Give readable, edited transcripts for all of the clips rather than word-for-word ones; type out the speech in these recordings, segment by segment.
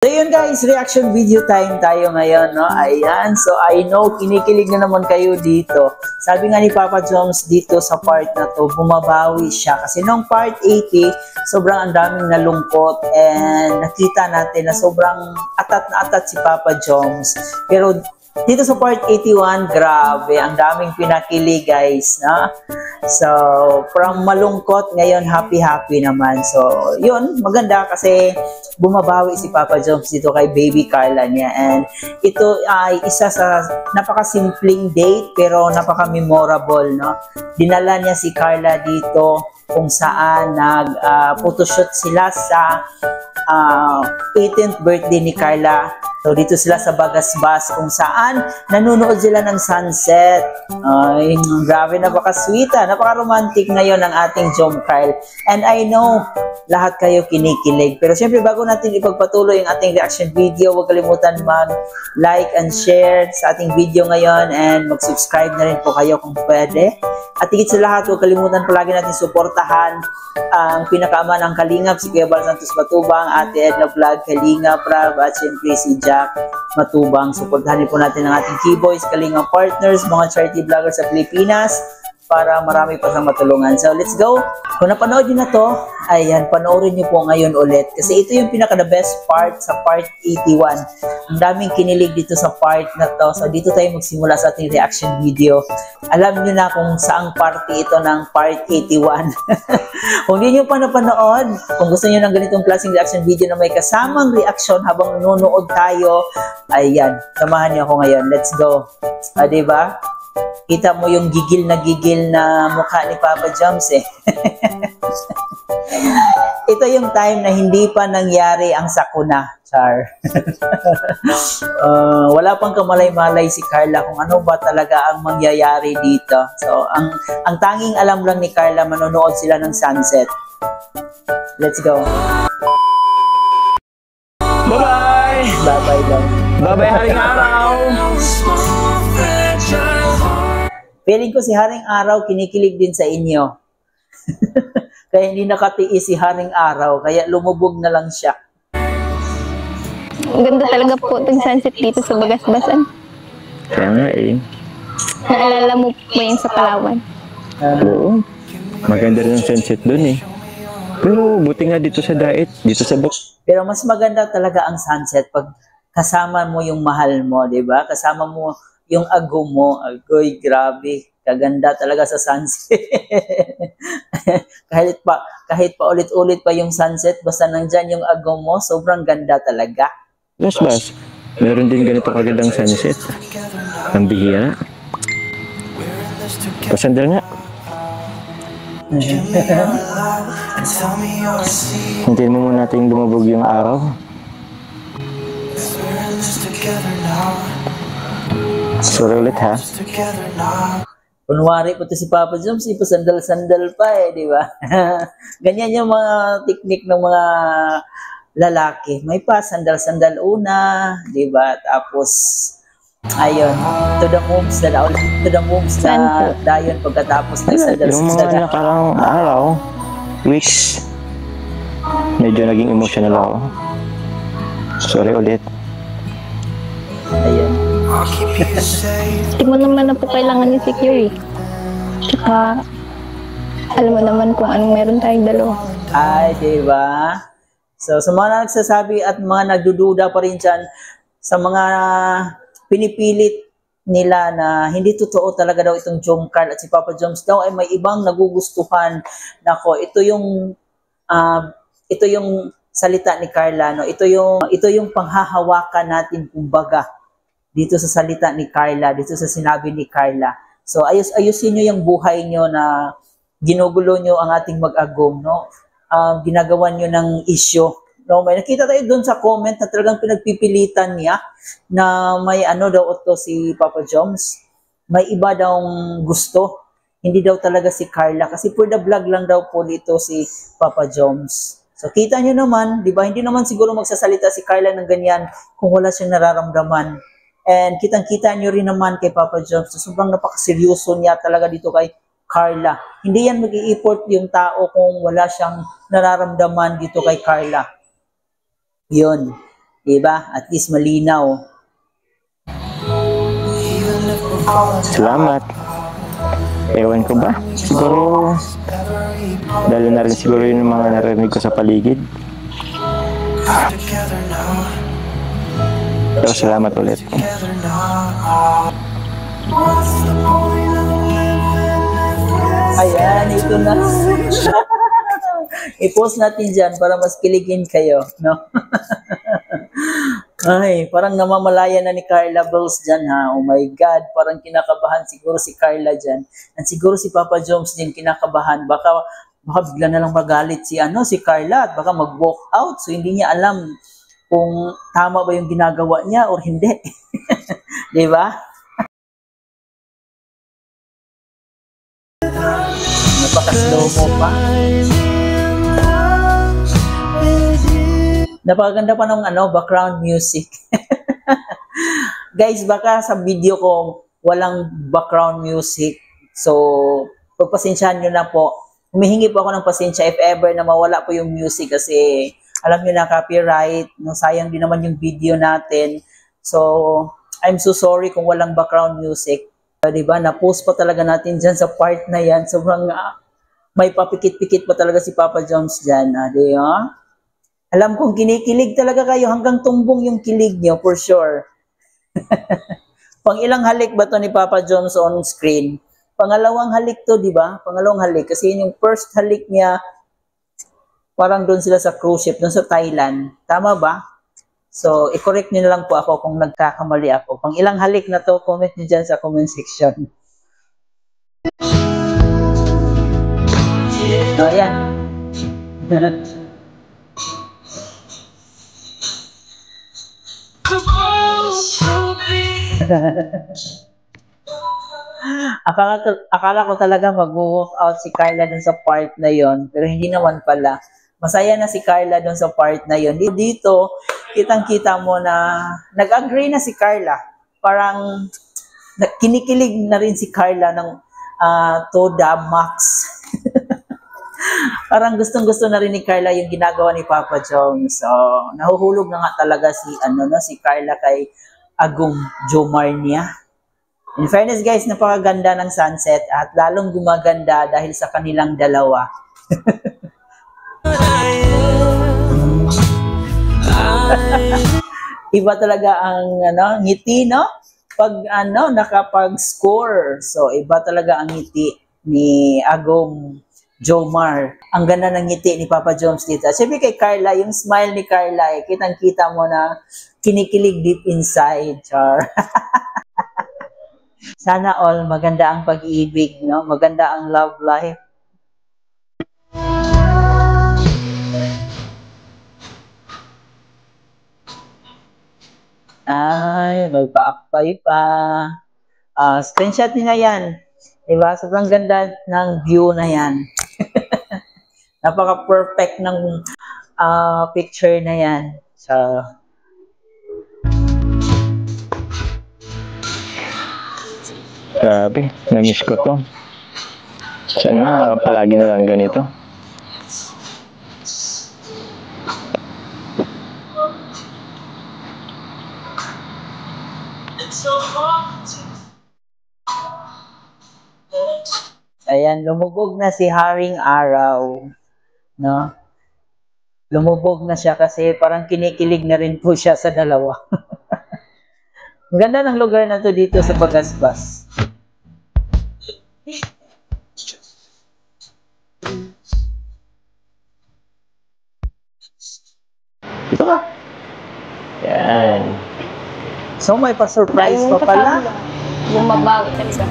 So yun guys, reaction video time tayo ngayon, no? Ayan, so I know, kinikilig na naman kayo dito. Sabi nga ni Papa Joms dito sa part na to, bumabawi siya. Kasi nung part 80, sobrang ang daming nalungkot and nakita natin na sobrang atat na atat si Papa Joms. Pero dito sa part 81, grabe, ang daming pinakilig guys, no? So, from malungkot, ngayon happy-happy naman. So, yun, maganda kasi bumabawi si Papa Joms dito kay baby Carla niya. And ito ay isa sa napakasimpleng date pero napaka-memorable, no? Dinala niya si Carla dito kung saan nag-photoshoot sila sa 18th birthday ni Carla. So, dito sila sa Bagasbas kung saan nanonood sila ng sunset. Ay, grabe, napaka-sweet, napaka-romantic ngayon ang ating Jom Kyle. And I know, lahat kayo kinikilig. Pero syempre, bago natin ipagpatuloy ang ating reaction video, huwag kalimutan mag-like and share sa ating video ngayon and mag-subscribe na rin po kayo kung pwede. At higit sa lahat, huwag kalimutan palagi natin suportahan ang pinakaama ng Kalingap, si Kuya Bal Santos Matubang, Ate Edna Vlog, Kalingap Prab, at syempre si Jack Matubang. Suportahan po natin ang ating Keyboys, Kalingap Partners, mga charity vloggers sa Pilipinas para marami pa sa matulungan. So, let's go! Kung napanood nyo na to, ayan, panoorin nyo po ngayon ulit. Kasi ito yung pinaka-the best part sa part 81. Ang daming kinilig dito sa part na to. So, dito tayo magsimula sa ating reaction video. Alam nyo na kung saang party ito ng part 81. Kung hindi nyo pa napanood, kung gusto nyo ng ganitong klaseng reaction video na may kasamang reaction habang nanonood tayo, ayan, samahan nyo ako ngayon. Let's go! Diba? Kita mo yung gigil na mukha ni Papa Joms eh. Ito yung time na hindi pa nangyari ang sakuna, Char. Wala pang kamalay-malay si Carla kung ano ba talaga ang mangyayari dito. So, ang tanging alam lang ni Carla, manonood sila ng sunset. Let's go. Bye-bye! Bye-bye daw. Bye-bye, haring araw! Feeling ko si Haring Araw kinikilig din sa inyo. Kaya hindi nakatiis si Haring Araw, kaya lumubog na lang siya. Ang ganda talaga po itong sunset dito sa Bagasbasan. Kaya nga eh. Naalala mo po yun sa Palawan. Oo. Maganda rin ang sunset dun eh. Pero buti nga dito sa Daet, dito sa box. Pero mas maganda talaga ang sunset pag kasama mo yung mahal mo, di ba? Kasama mo yung ago mo. Agoy, grabe. Kaganda talaga sa sunset. kahit pa ulit-ulit pa yung sunset, basta nandyan yung ago mo, sobrang ganda talaga. Yes, Bas. Meron din ganito kagandang sunset. Ang bihira. Pasandal nga. Hintayin mo muna natin lumabog yung araw. Sorry ulit ha. Kunwari po ito si Papa Joms, ipasandal-sandal pa eh, di ba? Ganyan yung mga teknik ng mga lalaki. May pa, sandal-sandal una, di ba? Tapos, ayun, to the moves na dayon pagkatapos ng sandal-sandal. Yung mga nakarang araw, weeks, medyo naging emotional ako. Sorry ulit. Ayun. Hindi mo naman na po kailangan i-secure eh. Tsaka, alam mo naman kung anong meron tayong dalawa. Ay, di ba? So, sa mga nagsasabi at mga nagdududa pa rin dyan, sa mga pinipilit nila na hindi totoo talaga daw itong Jom Carl at si Papa Joms daw ay may ibang nagugustuhan. Nako, ito yung salita ni Carla, no? Ito yung panghahawakan natin kumbaga dito sa salita ni Carla, dito sa sinabi ni Carla. So, ayusin nyo yung buhay nyo na ginugulo nyo ang ating mag-agom, no? Ginagawan nyo ng issue. No? May nakita tayo doon sa comment na talagang pinagpipilitan niya na may ano daw ito si Papa Joms. May iba daw gusto. Hindi daw talaga si Carla. Kasi for the vlog lang daw po dito si Papa Joms. So, kita nyo naman, di ba? Hindi naman siguro magsasalita si Carla ng ganyan kung wala siyang nararamdaman. And kitang-kita nyo rin naman kay Papa Joms, so sobrang napakaseryoso niya talaga dito kay Carla. Hindi yan mag-i-effort yung tao kung wala siyang nararamdaman dito kay Carla. Yun. Diba? At least malinaw. Salamat. Ewan ko ba? Siguro, dahil na rin siguro yung mga narinig ko sa paligid. Pero salamat ulit. Ayan, ito na. I-post natin dyan para mas kiligin kayo, no? Ay, parang namamalaya na ni Carla Bells dyan, ha? Oh my God, parang kinakabahan siguro si Carla dyan. At siguro si Papa Joms din kinakabahan. Baka bigla na lang magalit si Carla at baka mag-walk out. So, hindi niya alam kung tama ba yung ginagawa niya or hindi. Di ba? Napaka-slow mo pa. Napakaganda pa ng background music. Guys, baka sa video ko walang background music. So, pagpasensyahan nyo na po. Humihingi po ako ng pasensya if ever na mawala po yung music kasi alam nyo na copyright. No, sayang din naman yung video natin. So, I'm so sorry kung walang background music. Diba? Na-post pa talaga natin dyan sa part na yan. Sobrang may papikit-pikit pa talaga si Papa Joms dyan. Diba? Alam kong kinikilig talaga kayo hanggang tumbong yung kilig nyo, for sure. Pang ilang halik ba to ni Papa Joms on screen? Pangalawang halik to, di ba? Pangalawang halik. Kasi yung first halik niya, parang doon sila sa cruise ship, doon sa Thailand. Tama ba? So, i-correct nyo na lang po ako kung nagkakamali ako. Pang ilang halik na to, comment nyo dyan sa comment section. So, ayan. akala ko talaga mag-walk out si Carla dun sa part na yon, pero hindi naman pala. Masaya na si Carla dun sa part na yon. Dito, kitang-kita mo na nag-agree na si Carla. Parang kinikilig na rin si Carla ng to the max. Parang gustong-gusto na rin ni Carla yung ginagawa ni Papa Joms. So, nahuhulog na nga talaga si Carla kay Agum Jomar niya. In fairness guys, napakaganda ng sunset at lalong gumaganda dahil sa kanilang dalawa. Iba talaga ang ngiti, no? Pag nakapag-score. So, iba talaga ang ngiti ni Agum Jomar. Ang ganda ng ngiti ni Papa Joms dito. Siyempre kay Carla, yung smile ni Carla, kitang-kita mo na kinikilig deep inside. Char. Sana all maganda ang pag-ibig, no? Maganda ang love life. Ay, magpa-akpay pa. Screenshot nyo na yan. Diba? Sobrang ganda ng view na yan. Napaka-perfect ng picture na yan. So, grabe, na-miss ko to. Sana palagi na lang ganito. ayan, lumubog na si Haring Araw. No? Lumubog na siya kasi parang kinikilig na rin po siya sa dalawa. Ang ganda ng lugar na to dito sa Bagasbas. Dito ka. Yan. So may pa-surprise pa pala. Bumabawi talaga.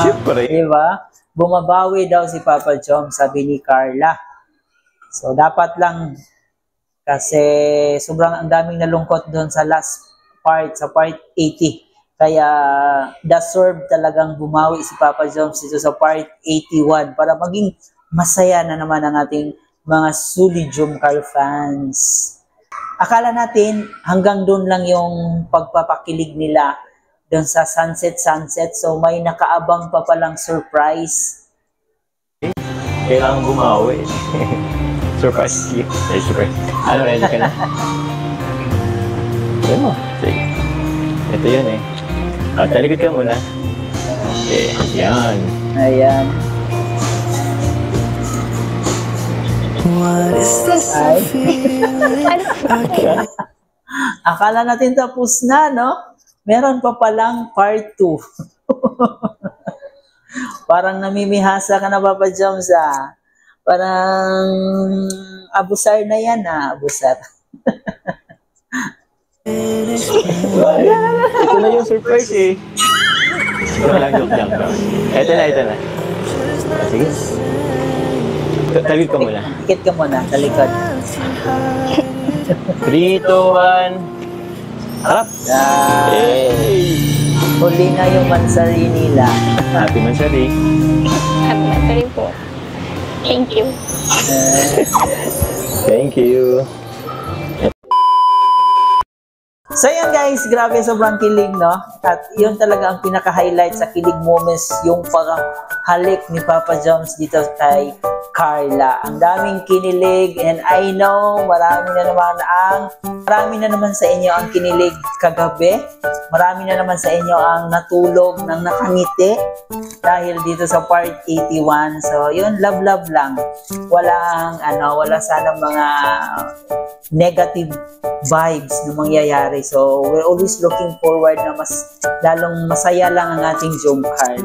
Siyempre. Diba? Bumabawi daw si Papa Joms, sabi ni Carla. So dapat lang kasi sobrang ang daming nalungkot doon sa last part, sa part 80. Kaya deserve talagang bumawi si Papa Joms dito sa part 81 para maging masaya na naman ang ating mga Suli Jomcar fans. Akala natin hanggang doon lang yung pagpapakilig nila doon sa sunset. So may nakaabang pa palang surprise. Kailangan bumawi. Surprise you. Surprise. Ano, ready ka na? Sabi mo. Sige. Ito yun eh. Talikod ka muna. Okay, yan. Ayan. Ay. Akala natin tapos na, no? Meron pa palang part 2. Parang namimihasa ka na, Papa Joms, ah. Parang abusar na yan, ah. Abusar. Ito na yung surprise eh. Joke lang. Ito na. Sige. Talikod ka muna. Tikit ka muna, talikod. 3, 2, 1. Harap! Hey! Huli na yung mansari nila. Happy mansari. Happy birthday po. Thank you. Thank you. So yun guys, grabe sobrang kilig, no? At yun talaga ang pinaka-highlight sa kilig moments, yung pag-halik ni Papa Joms dito kay Carla. Ang daming kinilig and I know marami na naman sa inyo ang kinilig kagabi. Marami na naman sa inyo ang natulog ng nakangiti dahil dito sa part 81. So yun, love lang. Wala sanang mga negative vibes na mangyayari. So, we're always looking forward na lalong masaya lang ang ating Jom Carl.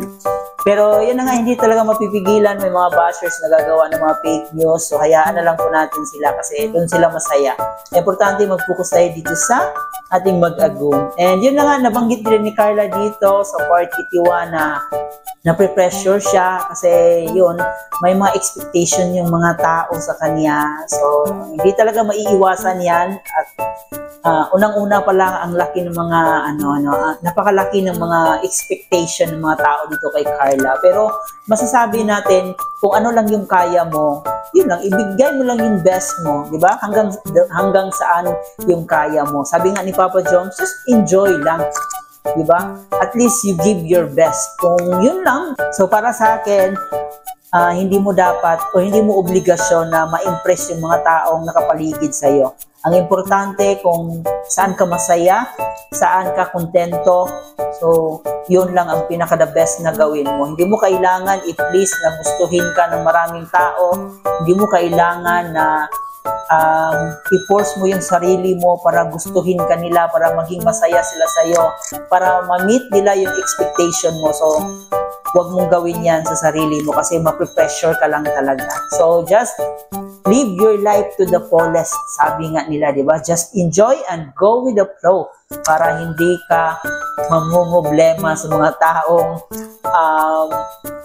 Pero yun na nga, hindi talaga mapipigilan. May mga bashers na gagawa ng mga fake news. So, hayaan na lang po natin sila kasi doon sila masaya. Importante mag-focus tayo dito sa ating mag-agum. And yun na nga, nabanggit din ni Carla dito sa part 81 na nape-pressure siya kasi yun, may mga expectation yung mga tao sa kanya. So, hindi talaga maiiwasan yan. At unang-una pa lang ang laki ng mga napakalaki ng mga expectation ng mga tao dito kay Carla. Pero masasabi natin kung ano lang yung kaya mo, yun lang, ibigay mo lang yung best mo, di ba? Hanggang saan yung kaya mo. Sabi nga ni Papa Joms, just enjoy lang. Diba? At least you give your best. Kung yun lang. So para sa akin, hindi mo dapat o hindi mo obligasyon na ma-impress yung mga taong nakapaligid sa'yo. Ang importante kung saan ka masaya, saan ka kontento. So yun lang ang pinaka-the best na gawin mo. Hindi mo kailangan i-please na gustuhin ka ng maraming tao. Hindi mo kailangan na i-force mo yung sarili mo para gustuhin ka nila, para maging masaya sila sa'yo, para ma-meet nila yung expectation mo. So, huwag mong gawin yan sa sarili mo kasi mape-pressure ka lang talaga. So, just live your life to the fullest. Sabi nga nila, di ba? Just enjoy and go with the flow para hindi ka mamumblema sa mga taong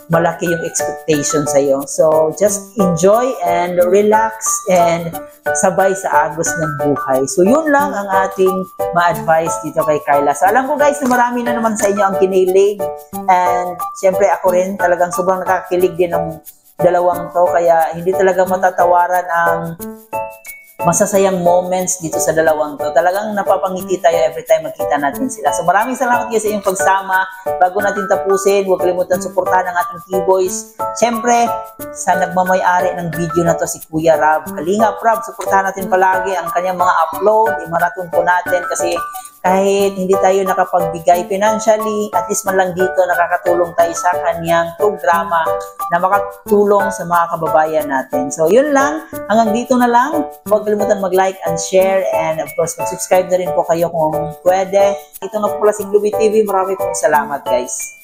malaki yung expectation sa'yo. So, just enjoy and relax and sabay sa agos ng buhay. So, yun lang ang ating ma-advise dito kay Carla. So, alam ko guys na marami na naman sa inyo ang kinilig. And, syempre ako rin talagang sobrang nakakilig din ng dalawang to. Kaya, hindi talaga matatawaran ang masasayang moments dito sa dalawang to. Talagang napapangiti tayo every time makita natin sila. So maraming salamat kayo sa inyong pagsama. Bago natin tapusin, huwag kalimutan suportahan ang ating K-Boys. Siyempre, sa nagmamay-ari ng video na to si Kuya Rab. Kalingap Rab, suportahan natin palagi ang kanyang mga upload. I-marathon po natin kasi kahit hindi tayo nakapagbigay financially, at least man lang dito nakakatulong tayo sa kanyang programa na makatulong sa mga kababayan natin. So yun lang, hanggang dito na lang. Huwag kalimutan mag-like and share and of course mag-subscribe na rin po kayo kung pwede. Ito na po pala si Glooby TV. Marami pong salamat guys.